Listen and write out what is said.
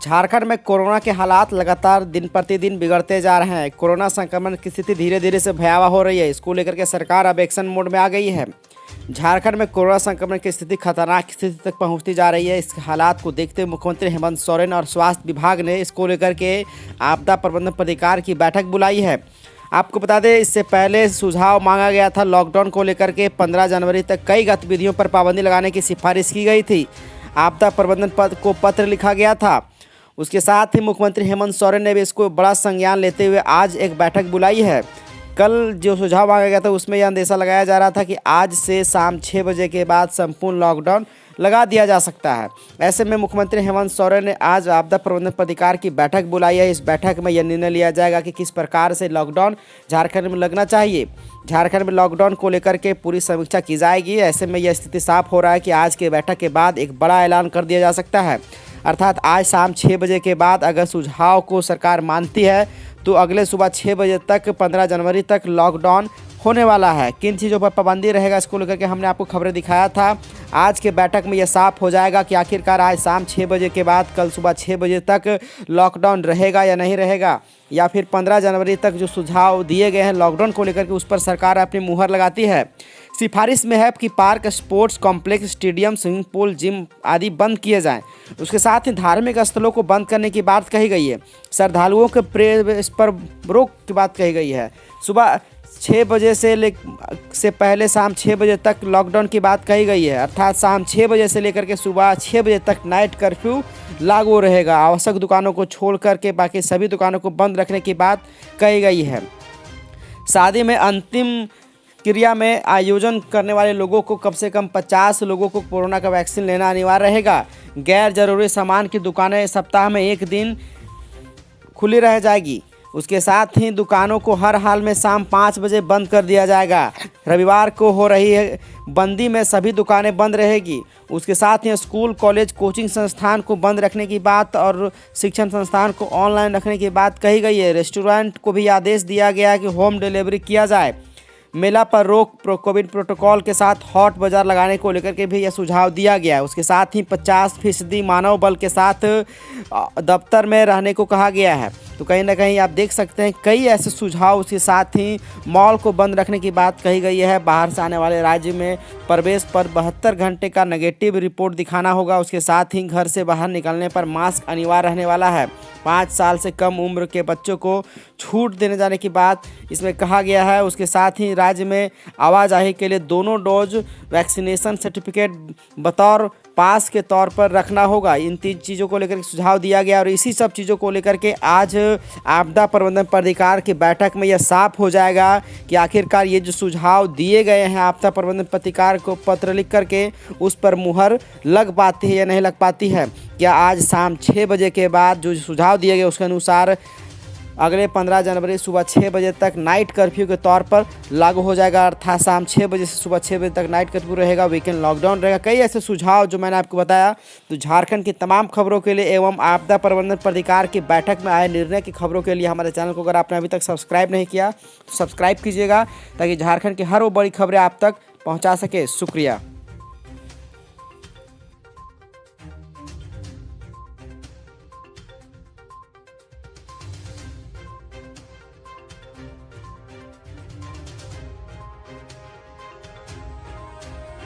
झारखंड में कोरोना के हालात लगातार दिन प्रतिदिन बिगड़ते जा रहे हैं। कोरोना संक्रमण की स्थिति धीरे धीरे से भयावह हो रही है। इसको लेकर के सरकार अब एक्शन मोड में आ गई है। झारखंड में कोरोना संक्रमण की स्थिति खतरनाक स्थिति तक पहुंचती जा रही है। इस हालात को देखते हुए मुख्यमंत्री हेमंत सोरेन और स्वास्थ्य विभाग ने इसको लेकर के आपदा प्रबंधन प्राधिकार की बैठक बुलाई है। आपको बता दें, इससे पहले सुझाव मांगा गया था। लॉकडाउन को लेकर के 15 जनवरी तक कई गतिविधियों पर पाबंदी लगाने की सिफारिश की गई थी। आपदा प्रबंधन पद को पत्र लिखा गया था। उसके साथ ही मुख्यमंत्री हेमंत सोरेन ने भी इसको बड़ा संज्ञान लेते हुए आज एक बैठक बुलाई है। कल जो सुझाव मांगा गया था उसमें यह अंदेशा लगाया जा रहा था कि आज से शाम 6 बजे के बाद संपूर्ण लॉकडाउन लगा दिया जा सकता है। ऐसे में मुख्यमंत्री हेमंत सोरेन ने आज आपदा प्रबंधन प्राधिकार की बैठक बुलाई है। इस बैठक में यह निर्णय लिया जाएगा कि किस प्रकार से लॉकडाउन झारखंड में लगना चाहिए। झारखंड में लॉकडाउन को लेकर के पूरी समीक्षा की जाएगी। ऐसे में यह स्थिति साफ हो रहा है कि आज के बैठक के बाद एक बड़ा ऐलान कर दिया जा सकता है। अर्थात आज शाम 6 बजे के बाद अगर सुझाव को सरकार मानती है तो अगले सुबह 6 बजे तक 15 जनवरी तक लॉकडाउन होने वाला है। किन चीज़ों पर पाबंदी रहेगा इसको लेकर के हमने आपको खबरें दिखाया था। आज के बैठक में यह साफ हो जाएगा कि आखिरकार आज शाम 6 बजे के बाद कल सुबह 6 बजे तक लॉकडाउन रहेगा या नहीं रहेगा, या फिर 15 जनवरी तक जो सुझाव दिए गए हैं लॉकडाउन को लेकर के उस पर सरकार अपनी मुहर लगाती है। सिफारिश में है कि park, sports complex, stadium, swimming pool, gym आदि बंद किए जाएं। उसके साथ ही धार्मिक स्थलों को बंद करने की बात कही गई है। श्रद्धालुओं के प्रवेश पर रोक की बात कही गई है। सुबह 6 बजे से पहले शाम 6 बजे तक लॉकडाउन की बात कही गई है। अर्थात शाम 6 बजे से लेकर के सुबह 6 बजे तक नाइट कर्फ्यू लागू रहेगा। आवश्यक दुकानों को छोड़ करके बाकी सभी दुकानों को बंद रखने की बात कही गई है। शादी में अंतिम क्रिया में आयोजन करने वाले लोगों को कम से कम 50 लोगों को कोरोना का वैक्सीन लेना अनिवार्य रहेगा। गैर जरूरी सामान की दुकानें सप्ताह में 1 दिन खुली रह जाएगी। उसके साथ ही दुकानों को हर हाल में शाम 5 बजे बंद कर दिया जाएगा। रविवार को हो रही है बंदी में सभी दुकानें बंद रहेगी। उसके साथ ही स्कूल, कॉलेज, कोचिंग संस्थान को बंद रखने की बात और शिक्षण संस्थान को ऑनलाइन रखने की बात कही गई है। रेस्टोरेंट को भी आदेश दिया गया है कि होम डिलीवरी किया जाए। मेला पर रोक कोविड प्रोटोकॉल के साथ हॉट बाजार लगाने को लेकर के भी यह सुझाव दिया गया है। उसके साथ ही 50% मानव बल के साथ दफ्तर में रहने को कहा गया है। तो कहीं ना कहीं आप देख सकते हैं कई ऐसे सुझाव। उसके साथ ही मॉल को बंद रखने की बात कही गई है। बाहर से आने वाले राज्य में प्रवेश पर 72 घंटे का नेगेटिव रिपोर्ट दिखाना होगा। उसके साथ ही घर से बाहर निकलने पर मास्क अनिवार्य रहने वाला है। 5 साल से कम उम्र के बच्चों को छूट देने जाने की बात इसमें कहा गया है। उसके साथ ही राज्य में आवाजाही के लिए दोनों डोज वैक्सीनेशन सर्टिफिकेट बतौर पास के तौर पर रखना होगा। इन 3 चीज़ों को लेकर सुझाव दिया गया और इसी सब चीज़ों को लेकर के आज आपदा प्रबंधन प्राधिकार की बैठक में यह साफ हो जाएगा कि आखिरकार ये जो सुझाव दिए गए हैं आपदा प्रबंधन प्राधिकार को पत्र लिख करके उस पर मुहर लग पाती है या नहीं लग पाती है। क्या आज शाम 6 बजे के बाद जो सुझाव दिए गए उसके अनुसार अगले 15 जनवरी सुबह 6 बजे तक नाइट कर्फ्यू के तौर पर लागू हो जाएगा। अर्थात शाम 6 बजे से सुबह 6 बजे तक नाइट कर्फ्यू रहेगा, वीकेंड लॉकडाउन रहेगा। कई ऐसे सुझाव जो मैंने आपको बताया। तो झारखंड की तमाम खबरों के लिए एवं आपदा प्रबंधन प्राधिकार की बैठक में आए निर्णय की खबरों के लिए हमारे चैनल को अगर आपने अभी तक सब्सक्राइब नहीं किया तो सब्सक्राइब कीजिएगा ताकि झारखंड की हर वो बड़ी खबरें आप तक पहुँचा सके। शुक्रिया।